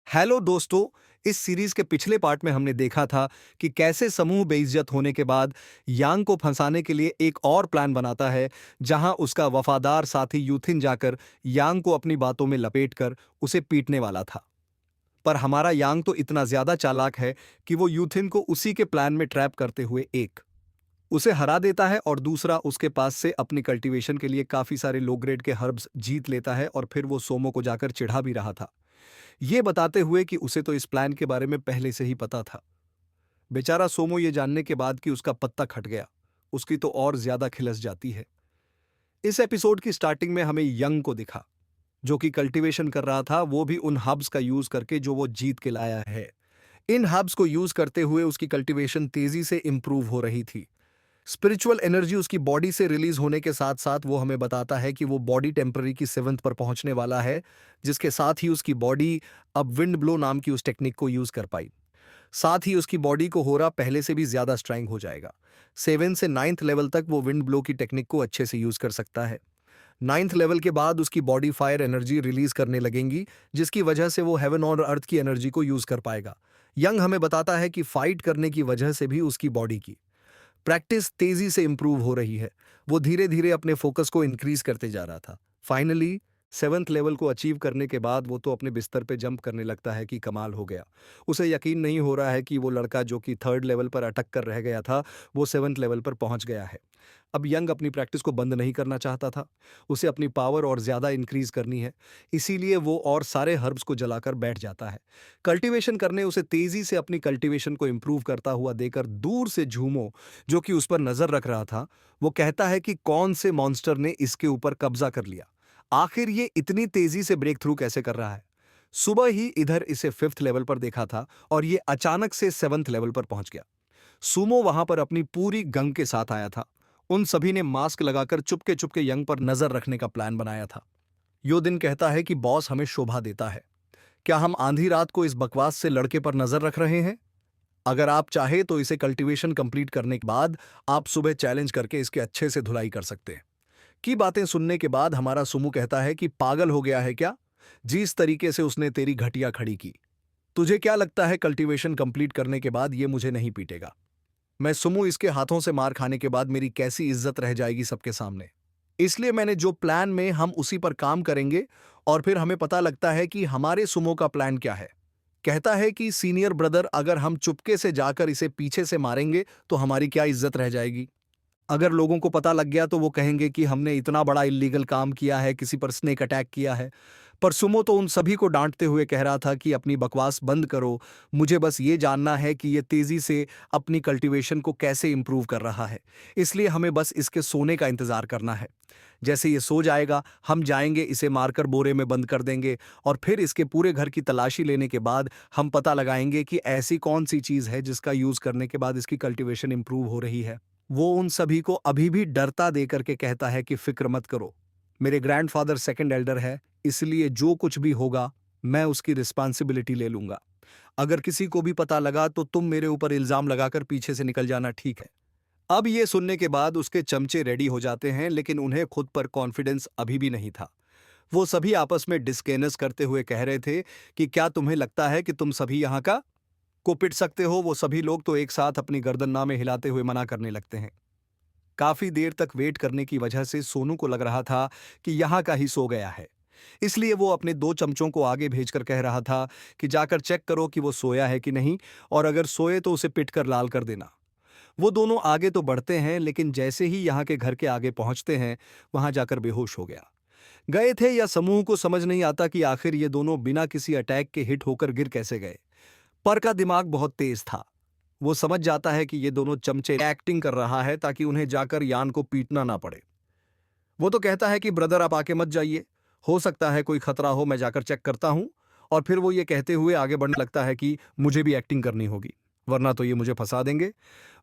Hello दोस्तों। इस series के पिछले पार्ट में हमने देखा था कि कैसे समूह बेइज्जत होने के बाद यांग को फंसाने के लिए एक और प्लान बनाता है, जहां उसका वफादार साथी यूथिन जाकर यांग को अपनी बातों में लपेटकर उसे पीटने वाला था। पर हमारा यांग तो इतना ज्यादा चालाक है कि वो यूथिन को उसी के प्लान में ट्रैप करते हुए एक उसे हरा देता है और दूसरा उसके पास से अपनी कल्टीवेशन के लिए काफी सारे लो ग्रेड के हर्ब्स जीत लेता है, और फिर वो सोमो को जाकर चिढ़ा भी रहा था, ये बताते हुए कि उसे तो इस प्लान के बारे में पहले से ही पता था। बेचारा सोमो ये जानने के बाद कि उसका पत्ता खट गया, उसकी तो और ज्यादा खिलस जाती है। इस एपिसोड की स्टार्टिंग में हमें यंग को दिखा, जो कि कल्टीवेशन कर रहा था, वो भी उन हब्स का यूज करके जो वो जीत के लाया है। इन हब्स को यूज करते हुए उसकी कल्टीवेशन तेजी से इंप्रूव हो रही थी। स्पिरिचुअल एनर्जी उसकी बॉडी से रिलीज होने के साथ साथ वो हमें बताता है कि वो बॉडी टेम्पररी की 7th पर पहुंचने वाला है, जिसके साथ ही उसकी बॉडी अब विंड ब्लो नाम की उस टेक्निक को यूज कर पाई। साथ ही उसकी बॉडी को हो रहा पहले से भी ज्यादा स्ट्रांग हो जाएगा। 7 से 9th लेवल तक वो विंड ब्लो की टेक्निक को अच्छे से यूज कर सकता है। 9th लेवल के बाद उसकी बॉडी फायर एनर्जी रिलीज करने लगेंगी, जिसकी वजह से वो हेवन और अर्थ की एनर्जी को यूज कर पाएगा। यंग हमें बताता है कि फाइट करने की वजह से भी उसकी बॉडी की प्रैक्टिस तेजी से इंप्रूव हो रही है। वो धीरे धीरे अपने फोकस को इंक्रीज करते जा रहा था। फाइनली 7th लेवल को अचीव करने के बाद वो तो अपने बिस्तर पे जंप करने लगता है कि कमाल हो गया। उसे यकीन नहीं हो रहा है कि वो लड़का जो कि 3rd लेवल पर अटक कर रह गया था, वो 7th लेवल पर पहुंच गया है। अब यंग अपनी प्रैक्टिस को बंद नहीं करना चाहता था, उसे अपनी पावर और ज्यादा इंक्रीज करनी है। इसीलिए वो और सारे हर्ब्स को जलाकर बैठ जाता है। कल्टीवेशन करने उसे तेजी से अपनी कल्टीवेशन को इंप्रूव करता हुआ देकर दूर से झूमो, जो कि उस पर नजर रख रहा था, वो कहता है कि कौन से मॉन्स्टर ने इसके ऊपर कब्जा कर लिया। आखिर ये इतनी तेजी से ब्रेक थ्रू कैसे कर रहा है। सुबह ही इधर इसे 5th लेवल पर देखा था और ये अचानक से 7th लेवल पर पहुंच गया। सुमो वहां पर अपनी पूरी गंग के साथ आया था। उन सभी ने मास्क लगाकर चुपके चुपके यंग पर नजर रखने का प्लान बनाया था। यो दिन कहता है कि बॉस हमें शोभा देता है, क्या हम आधी रात को इस बकवास से लड़के पर नजर रख रहे हैं? अगर आप चाहे तो इसे कल्टीवेशन कंप्लीट करने के बाद आप सुबह चैलेंज करके इसके अच्छे से धुलाई कर सकते हैं। की बातें सुनने के बाद हमारा सुमू कहता है कि पागल हो गया है क्या, जिस तरीके से उसने तेरी घटिया खड़ी की। तुझे क्या लगता है कल्टीवेशन कंप्लीट करने के बाद ये मुझे नहीं पीटेगा? मैं सुमू इसके हाथों से मार खाने के बाद मेरी कैसी इज्जत रह जाएगी सबके सामने। इसलिए मैंने जो प्लान में हम उसी पर काम करेंगे, और फिर हमें पता लगता है कि हमारे सुमो का प्लान क्या है। कहता है कि सीनियर ब्रदर, अगर हम चुपके से जाकर इसे पीछे से मारेंगे तो हमारी क्या इज्जत रह जाएगी। अगर लोगों को पता लग गया तो वो कहेंगे कि हमने इतना बड़ा इल्लीगल काम किया है, किसी पर स्नेक अटैक किया है। पर सुमो तो उन सभी को डांटते हुए कह रहा था कि अपनी बकवास बंद करो, मुझे बस ये जानना है कि ये तेजी से अपनी कल्टीवेशन को कैसे इंप्रूव कर रहा है। इसलिए हमें बस इसके सोने का इंतजार करना है। जैसे ये सो जाएगा, हम जाएंगे, इसे मारकर बोरे में बंद कर देंगे, और फिर इसके पूरे घर की तलाशी लेने के बाद हम पता लगाएंगे कि ऐसी कौन सी चीज है जिसका यूज करने के बाद इसकी कल्टीवेशन इंप्रूव हो रही है। वो उन सभी को अभी भी डरता दे करके कहता है कि फिक्र मत करो, मेरे ग्रैंडफादर सेकंड एल्डर है, इसलिए जो कुछ भी होगा मैं उसकी रिस्पॉन्सिबिलिटी ले लूंगा। अगर किसी को भी पता लगा तो तुम मेरे ऊपर इल्जाम लगाकर पीछे से निकल जाना, ठीक है? अब ये सुनने के बाद उसके चमचे रेडी हो जाते हैं, लेकिन उन्हें खुद पर कॉन्फिडेंस अभी भी नहीं था। वो सभी आपस में डिस्केनस करते हुए कह रहे थे कि क्या तुम्हें लगता है कि तुम सभी यहाँ का को पिट सकते हो? वो सभी लोग तो एक साथ अपनी गर्दन में हिलाते हुए मना करने लगते हैं। काफी देर तक वेट करने की वजह से सोनू को लग रहा था कि यहाँ का ही सो गया है। इसलिए वो अपने 2 चमचों को आगे भेजकर कह रहा था कि जाकर चेक करो कि वो सोया है कि नहीं, और अगर सोए तो उसे पिट कर लाल कर देना। वो दोनों आगे तो बढ़ते हैं, लेकिन जैसे ही यहाँ के घर के आगे पहुंचते हैं, वहां जाकर बेहोश हो गया। गए थे या समूह को समझ नहीं आता कि आखिर ये दोनों बिना किसी अटैक के हिट होकर गिर कैसे गए। पर का दिमाग बहुत तेज था। वो समझ जाता है कि ये दोनों चमचे एक्टिंग कर रहा है ताकि उन्हें जाकर यान को पीटना ना पड़े। वो तो कहता है कि ब्रदर आप आके मत जाइए, हो सकता है कोई खतरा हो, मैं जाकर चेक करता हूं। और फिर वो ये कहते हुए आगे बढ़ने लगता है कि मुझे भी एक्टिंग करनी होगी, वरना तो ये मुझे फंसा देंगे।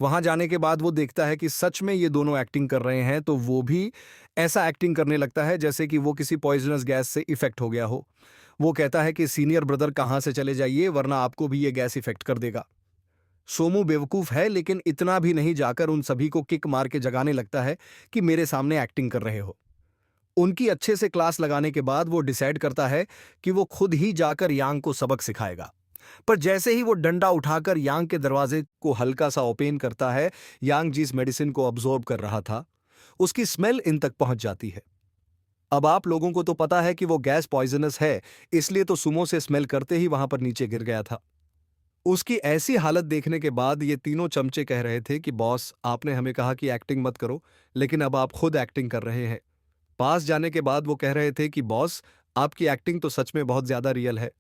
वहां जाने के बाद वो देखता है कि सच में ये दोनों एक्टिंग कर रहे हैं, तो वो भी ऐसा एक्टिंग करने लगता है जैसे कि वो किसी पॉइजनस गैस से इफेक्ट हो गया हो। वो कहता है कि सीनियर ब्रदर कहां से चले जाइए, वरना आपको भी ये गैस इफेक्ट कर देगा। सोमू बेवकूफ है, लेकिन इतना भी नहीं, जाकर उन सभी को किक मार के जगाने लगता है कि मेरे सामने एक्टिंग कर रहे हो। उनकी अच्छे से क्लास लगाने के बाद वो डिसाइड करता है कि वो खुद ही जाकर यांग को सबक सिखाएगा। पर जैसे ही वो डंडा उठाकर यांग के दरवाजे को हल्का सा ओपन करता है, यांग जिस मेडिसिन को अब्सॉर्ब कर रहा था, उसकी स्मेल इन तक पहुंच जाती है। अब आप लोगों को तो पता है कि वो गैस पॉइजनस है, इसलिए तो सुमो से स्मेल करते ही वहां पर नीचे गिर गया था। उसकी ऐसी हालत देखने के बाद ये तीनों चमचे कह रहे थे कि बॉस, आपने हमें कहा कि एक्टिंग मत करो, लेकिन अब आप खुद एक्टिंग कर रहे हैं। पास जाने के बाद वो कह रहे थे कि बॉस, आपकी एक्टिंग तो सच में बहुत ज्यादा रियल है।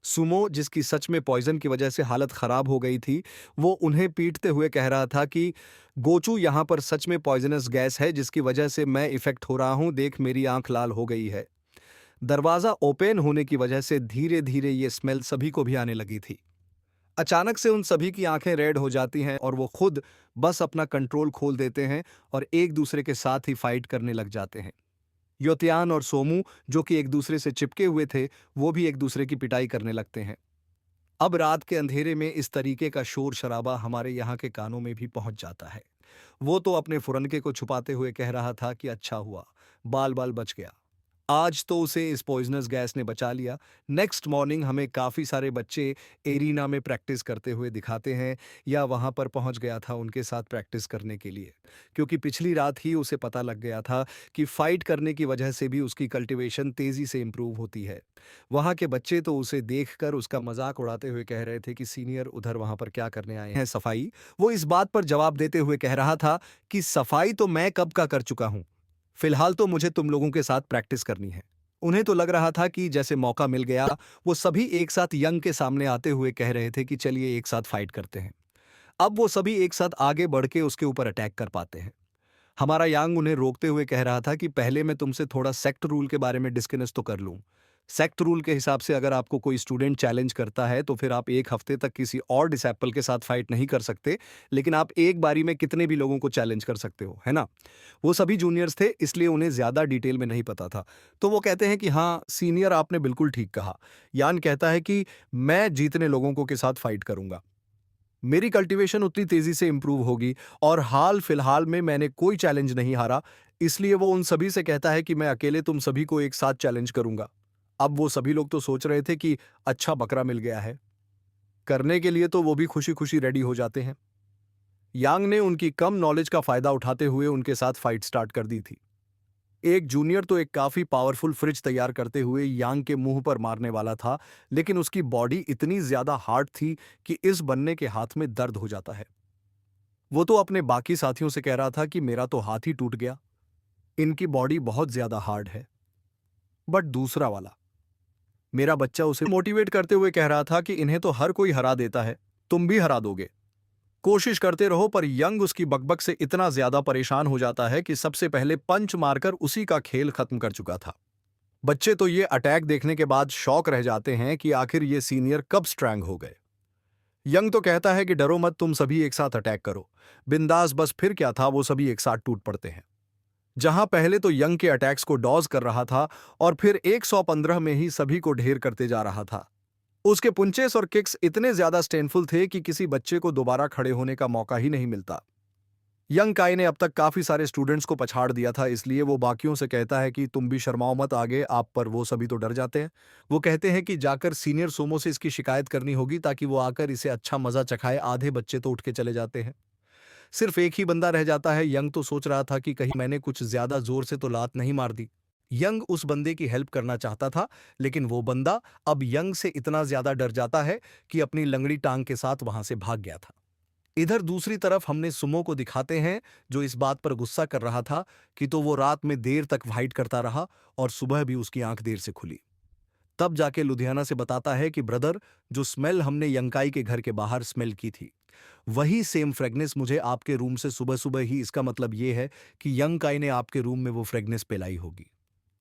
सुमो, जिसकी सच में पॉइजन की वजह से हालत खराब हो गई थी, वो उन्हें पीटते हुए कह रहा था कि गोचू, यहां पर सच में पॉइजनस गैस है जिसकी वजह से मैं इफेक्ट हो रहा हूं, देख मेरी आंख लाल हो गई है। दरवाजा ओपन होने की वजह से धीरे धीरे ये स्मेल सभी को भी आने लगी थी। अचानक से उन सभी की आंखें रेड हो जाती हैं और वो खुद बस अपना कंट्रोल खोल देते हैं और एक दूसरे के साथ ही फाइट करने लग जाते हैं। योतियान और सोमू, जो कि एक दूसरे से चिपके हुए थे, वो भी एक दूसरे की पिटाई करने लगते हैं। अब रात के अंधेरे में इस तरीके का शोर शराबा हमारे यहाँ के कानों में भी पहुंच जाता है। वो तो अपने फुरनके को छुपाते हुए कह रहा था कि अच्छा हुआ, बाल बाल बच गया, आज तो उसे इस पॉइजनस गैस ने बचा लिया। नेक्स्ट मॉर्निंग हमें काफ़ी सारे बच्चे एरिना में प्रैक्टिस करते हुए दिखाते हैं, या वहाँ पर पहुँच गया था उनके साथ प्रैक्टिस करने के लिए, क्योंकि पिछली रात ही उसे पता लग गया था कि फाइट करने की वजह से भी उसकी कल्टीवेशन तेज़ी से इम्प्रूव होती है। वहाँ के बच्चे तो उसे देखकर उसका मजाक उड़ाते हुए कह रहे थे कि सीनियर उधर वहाँ पर क्या करने आए हैं, सफाई? वो इस बात पर जवाब देते हुए कह रहा था कि सफाई तो मैं कब का कर चुका हूँ, फिलहाल तो मुझे तुम लोगों के साथ प्रैक्टिस करनी है। उन्हें तो लग रहा था कि जैसे मौका मिल गया, वो सभी एक साथ यंग के सामने आते हुए कह रहे थे कि चलिए एक साथ फाइट करते हैं। अब वो सभी एक साथ आगे बढ़ के उसके ऊपर अटैक कर पाते हैं। हमारा यांग उन्हें रोकते हुए कह रहा था कि पहले मैं तुमसे थोड़ा सेक्ट रूल के बारे में डिस्कस तो कर लूं। सेक्ट रूल के हिसाब से अगर आपको कोई स्टूडेंट चैलेंज करता है तो फिर आप एक हफ्ते तक किसी और डिसेपल के साथ फाइट नहीं कर सकते, लेकिन आप एक बारी में कितने भी लोगों को चैलेंज कर सकते हो, है ना? वो सभी जूनियर्स थे, इसलिए उन्हें ज्यादा डिटेल में नहीं पता था। तो वो कहते हैं कि हाँ सीनियर, आपने बिल्कुल ठीक कहा। यान कहता है कि मैं जीतने लोगों को के साथ फाइट करूंगा, मेरी कल्टीवेशन उतनी तेजी से इंप्रूव होगी, और हाल फिलहाल में मैंने कोई चैलेंज नहीं हारा, इसलिए वो उन सभी से कहता है कि मैं अकेले तुम सभी को एक साथ चैलेंज करूंगा। अब वो सभी लोग तो सोच रहे थे कि अच्छा बकरा मिल गया है, करने के लिए तो वो भी खुशी खुशी रेडी हो जाते हैं। यांग ने उनकी कम नॉलेज का फायदा उठाते हुए उनके साथ फाइट स्टार्ट कर दी थी। एक जूनियर तो एक काफी पावरफुल फ्रिज तैयार करते हुए यांग के मुंह पर मारने वाला था, लेकिन उसकी बॉडी इतनी ज्यादा हार्ड थी कि इस बनने के हाथ में दर्द हो जाता है। वो तो अपने बाकी साथियों से कह रहा था कि मेरा तो हाथ ही टूट गया, इनकी बॉडी बहुत ज्यादा हार्ड है। बट दूसरा वाला, मेरा बच्चा, उसे मोटिवेट करते हुए कह रहा था कि इन्हें तो हर कोई हरा देता है, तुम भी हरा दोगे, कोशिश करते रहो। पर यंग उसकी बकबक से इतना ज्यादा परेशान हो जाता है कि सबसे पहले पंच मारकर उसी का खेल खत्म कर चुका था। बच्चे तो ये अटैक देखने के बाद शॉक रह जाते हैं कि आखिर ये सीनियर कब स्ट्रैंग हो गए। यंग तो कहता है कि डरो मत, तुम सभी एक साथ अटैक करो, बिंदास, बस फिर क्या था, वो सभी एक साथ टूट पड़ते हैं। जहां पहले तो यंग के अटैक्स को डॉज कर रहा था और फिर 115 में ही सभी को ढेर करते जा रहा था। उसके पुंचेस और किक्स इतने ज्यादा स्टेनफुल थे कि किसी बच्चे को दोबारा खड़े होने का मौका ही नहीं मिलता। यंग काई ने अब तक काफी सारे स्टूडेंट्स को पछाड़ दिया था, इसलिए वो बाकियों से कहता है कि तुम भी शर्माओ मत आगे आप, पर वो सभी तो डर जाते हैं। वो कहते हैं कि जाकर सीनियर सोमो से इसकी शिकायत करनी होगी ताकि वो आकर इसे अच्छा मजा चखाए। आधे बच्चे तो उठ के चले जाते हैं, सिर्फ एक ही बंदा रह जाता है। यंग तो सोच रहा था कि कहीं मैंने कुछ ज्यादा जोर से तो लात नहीं मार दी। यंग उस बंदे की हेल्प करना चाहता था, लेकिन वो बंदा अब यंग से इतना ज्यादा डर जाता है कि अपनी लंगड़ी टांग के साथ वहां से भाग गया था। इधर दूसरी तरफ हमने सुमो को दिखाते हैं, जो इस बात पर गुस्सा कर रहा था कि तो वो रात में देर तक फाइट करता रहा और सुबह भी उसकी आंख देर से खुली। तब जाके लुधियाना से बताता है कि ब्रदर, जो स्मेल हमने यंकाई के घर के बाहर स्मेल की थी, वही सेम फ्रेगनेस मुझे आपके रूम से सुबह सुबह ही, इसका मतलब ये है कि यंकाई ने आपके रूम में वो फ्रेगनेस पिलाई होगी।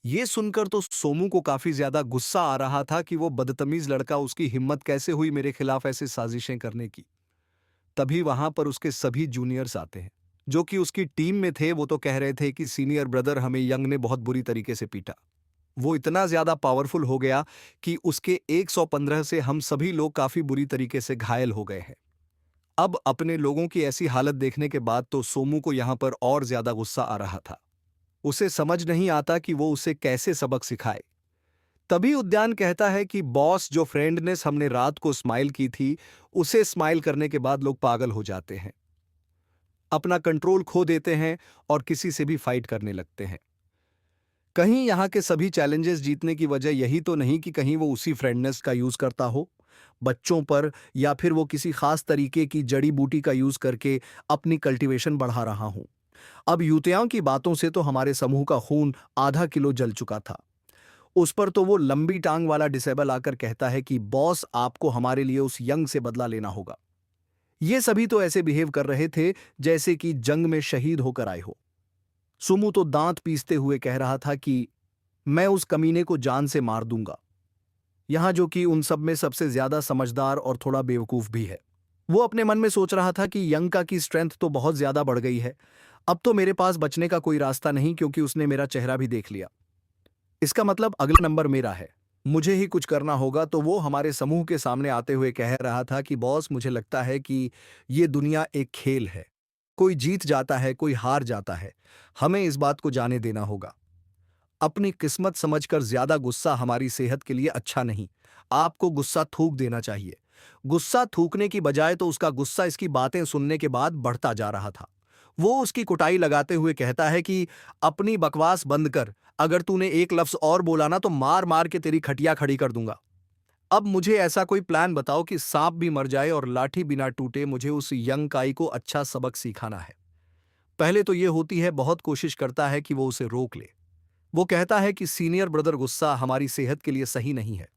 ये सुनकर तो सोमू को काफी ज्यादा गुस्सा आ रहा था कि वो बदतमीज लड़का, उसकी हिम्मत कैसे हुई मेरे खिलाफ ऐसे साजिशें करने की। तभी वहां पर उसके सभी जूनियर्स आते हैं, जो कि उसकी टीम में थे। वो तो कह रहे थे कि सीनियर ब्रदर, हमें यंग ने बहुत बुरी तरीके से पीटा, वो इतना ज्यादा पावरफुल हो गया कि उसके 115 से हम सभी लोग काफी बुरी तरीके से घायल हो गए हैं। अब अपने लोगों की ऐसी हालत देखने के बाद तो सोमू को यहां पर और ज्यादा गुस्सा आ रहा था। उसे समझ नहीं आता कि वो उसे कैसे सबक सिखाए। तभी उद्यान कहता है कि बॉस, जो फ्रेंडनेस हमने रात को स्माइल की थी, उसे स्माइल करने के बाद लोग पागल हो जाते हैं, अपना कंट्रोल खो देते हैं और किसी से भी फाइट करने लगते हैं। कहीं यहाँ के सभी चैलेंजेस जीतने की वजह यही तो नहीं कि कहीं वो उसी फ्रेंडनेस का यूज करता हो बच्चों पर, या फिर वो किसी खास तरीके की जड़ी बूटी का यूज करके अपनी कल्टीवेशन बढ़ा रहा हो। अब यूतियाओं की बातों से तो हमारे समूह का खून आधा किलो जल चुका था। उस पर तो वो लंबी टांग वाला डिसेबल आकर कहता है कि बॉस, आपको हमारे लिए उस यंग से बदला लेना होगा। ये सभी तो ऐसे बिहेव कर रहे थे जैसे कि जंग में शहीद होकर आए हो। सुमू तो दांत पीसते हुए कह रहा था कि मैं उस कमीने को जान से मार दूंगा, यहां जो कि उन सब में सबसे ज्यादा समझदार और थोड़ा बेवकूफ भी है। वो अपने मन में सोच रहा था कि यंका की स्ट्रेंथ तो बहुत ज्यादा बढ़ गई है, अब तो मेरे पास बचने का कोई रास्ता नहीं, क्योंकि उसने मेरा चेहरा भी देख लिया। इसका मतलब अगला नंबर मेरा है, मुझे ही कुछ करना होगा। तो वो हमारे समूह के सामने आते हुए कह रहा था कि बॉस, मुझे लगता है कि ये दुनिया एक खेल है, कोई जीत जाता है, कोई हार जाता है, हमें इस बात को जाने देना होगा। अपनी किस्मत समझकर ज्यादा गुस्सा हमारी सेहत के लिए अच्छा नहीं। आपको गुस्सा थूक देना चाहिए। गुस्सा थूकने की बजाय तो उसका गुस्सा इसकी बातें सुनने के बाद बढ़ता जा रहा था। वो उसकी कुटाई लगाते हुए कहता है कि अपनी बकवास बंद कर, अगर तूने एक लफ्ज और बोला ना तो मार मार के तेरी खटिया खड़ी कर दूंगा। अब मुझे ऐसा कोई प्लान बताओ कि सांप भी मर जाए और लाठी बिना टूटे। मुझे उस यंग काई को अच्छा सबक सिखाना है। पहले तो ये होती है, बहुत कोशिश करता है कि वो उसे रोक ले। वो कहता है कि सीनियर ब्रदर, गुस्सा हमारी सेहत के लिए सही नहीं है,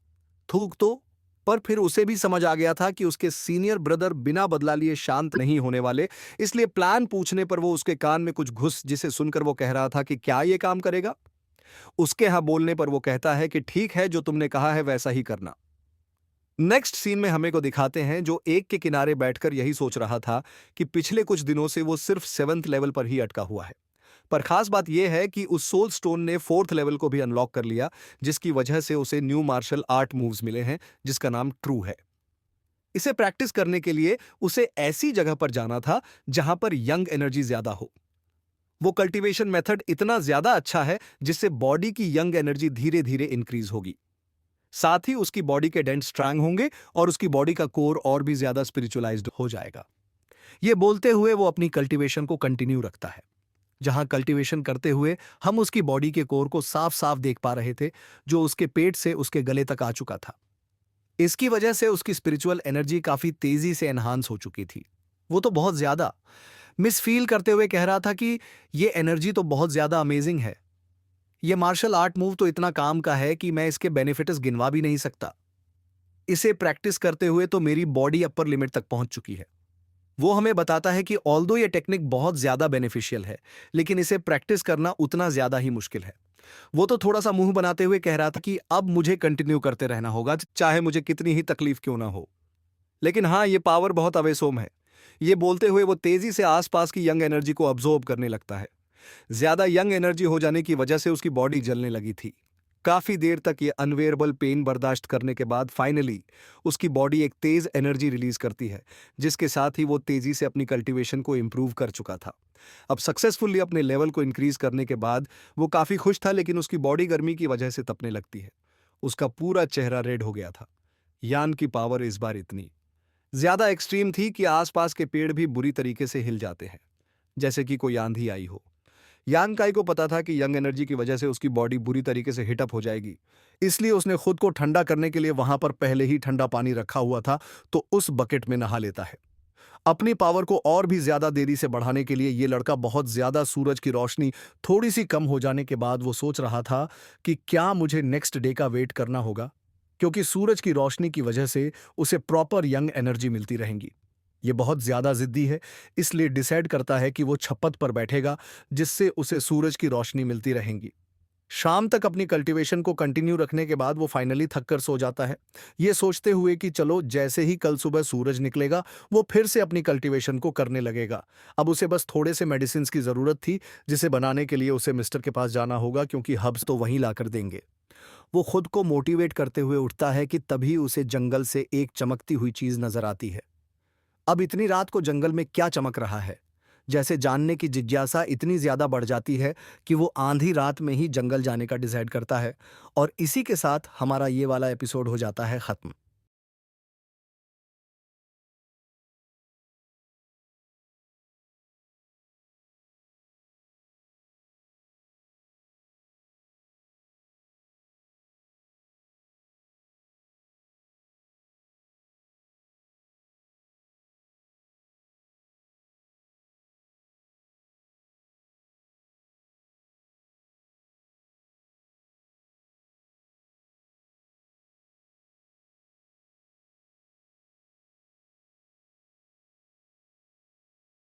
थूक तो। पर फिर उसे भी समझ आ गया था कि उसके सीनियर ब्रदर बिना बदला लिए शांत नहीं होने वाले, इसलिए प्लान पूछने पर वो उसके कान में कुछ घुस, जिसे सुनकर वो कह रहा था कि क्या ये काम करेगा। उसके यहां बोलने पर वो कहता है कि ठीक है, जो तुमने कहा है वैसा ही करना। नेक्स्ट सीन में हमें को दिखाते हैं जो एक के किनारे बैठकर यही सोच रहा था कि पिछले कुछ दिनों से वो सिर्फ 7th लेवल पर ही अटका हुआ है। पर खास बात यह है कि उस सोल स्टोन ने 4th लेवल को भी अनलॉक कर लिया, जिसकी वजह से उसे न्यू मार्शल आर्ट मूव्स मिले हैं, जिसका नाम ट्रू है। इसे प्रैक्टिस करने के लिए उसे ऐसी जगह पर जाना था जहां पर यंग एनर्जी ज्यादा हो। वो कल्टीवेशन मेथड इतना ज्यादा अच्छा है जिससे बॉडी की यंग एनर्जी धीरे धीरे इंक्रीज होगी। साथ ही उसकी बॉडी के डेंट स्ट्रांग होंगे और उसकी बॉडी का कोर और भी ज्यादा स्पिरिचुअलाइज्ड हो जाएगा। ये बोलते हुए वो अपनी कल्टीवेशन को कंटिन्यू रखता है। जहां कल्टीवेशन करते हुए हम उसकी बॉडी के कोर को साफ साफ देख पा रहे थे, जो उसके पेट से उसके गले तक आ चुका था। इसकी वजह से उसकी स्पिरिचुअल एनर्जी काफी तेजी से एनहांस हो चुकी थी। वो तो बहुत ज्यादा मिस फील करते हुए कह रहा था कि ये एनर्जी तो बहुत ज्यादा अमेजिंग है। ये मार्शल आर्ट मूव तो इतना काम का है कि मैं इसके बेनिफिट्स गिनवा भी नहीं सकता। इसे प्रैक्टिस करते हुए तो मेरी बॉडी अपर लिमिट तक पहुंच चुकी है। वो हमें बताता है कि ऑल्दो ये टेक्निक बहुत ज्यादा बेनिफिशियल है, लेकिन इसे प्रैक्टिस करना उतना ज्यादा ही मुश्किल है। वो तो थोड़ा सा मुंह बनाते हुए कह रहा था कि अब मुझे कंटिन्यू करते रहना होगा, चाहे मुझे कितनी ही तकलीफ क्यों ना हो। लेकिन हाँ, ये पावर बहुत अवेसोम है। ये बोलते हुए वो तेजी से आसपास की यंग एनर्जी को अब्जॉर्ब करने लगता है। ज्यादा यंग एनर्जी हो जाने की वजह से उसकी बॉडी जलने लगी थी। काफी देर तक ये अनवेयरेबल पेन बर्दाश्त करने के बाद फाइनली उसकी बॉडी एक तेज एनर्जी रिलीज करती है, जिसके साथ ही वो तेजी से अपनी कल्टीवेशन को इंप्रूव कर चुका था। अब सक्सेसफुली अपने लेवल को इंक्रीज करने के बाद वो काफी खुश था, लेकिन उसकी बॉडी गर्मी की वजह से तपने लगती है। उसका पूरा चेहरा रेड हो गया था। यान की पावर इस बार इतनी ज्यादा एक्सट्रीम थी कि आसपास के पेड़ भी बुरी तरीके से हिल जाते हैं, जैसे कि कोई आंधी आई हो। यांग काई को पता था कि यंग एनर्जी की वजह से उसकी बॉडी बुरी तरीके से हिटअप हो जाएगी, इसलिए उसने खुद को ठंडा करने के लिए वहां पर पहले ही ठंडा पानी रखा हुआ था, तो उस बकेट में नहा लेता है। अपनी पावर को और भी ज्यादा देरी से बढ़ाने के लिए ये लड़का बहुत ज्यादा सूरज की रोशनी थोड़ी सी कम हो जाने के बाद वो सोच रहा था कि क्या मुझे नेक्स्ट डे का वेट करना होगा, क्योंकि सूरज की रोशनी की वजह से उसे प्रॉपर यंग एनर्जी मिलती रहेंगी। ये बहुत ज्यादा जिद्दी है, इसलिए डिसाइड करता है कि वो छप्पत पर बैठेगा, जिससे उसे सूरज की रोशनी मिलती रहेंगी। शाम तक अपनी कल्टीवेशन को कंटिन्यू रखने के बाद वो फाइनली थक कर सो जाता है, ये सोचते हुए कि चलो, जैसे ही कल सुबह सूरज निकलेगा वो फिर से अपनी कल्टीवेशन को करने लगेगा। अब उसे बस थोड़े से मेडिसिन की जरूरत थी, जिसे बनाने के लिए उसे मिस्टर के पास जाना होगा, क्योंकि हब्स तो वहीं लाकर देंगे। वो खुद को मोटिवेट करते हुए उठता है कि तभी उसे जंगल से एक चमकती हुई चीज नजर आती है। अब इतनी रात को जंगल में क्या चमक रहा है? जैसे जानने की जिज्ञासा इतनी ज़्यादा बढ़ जाती है कि वो आधी रात में ही जंगल जाने का डिसाइड करता है। और इसी के साथ हमारा ये वाला एपिसोड हो जाता है ख़त्म।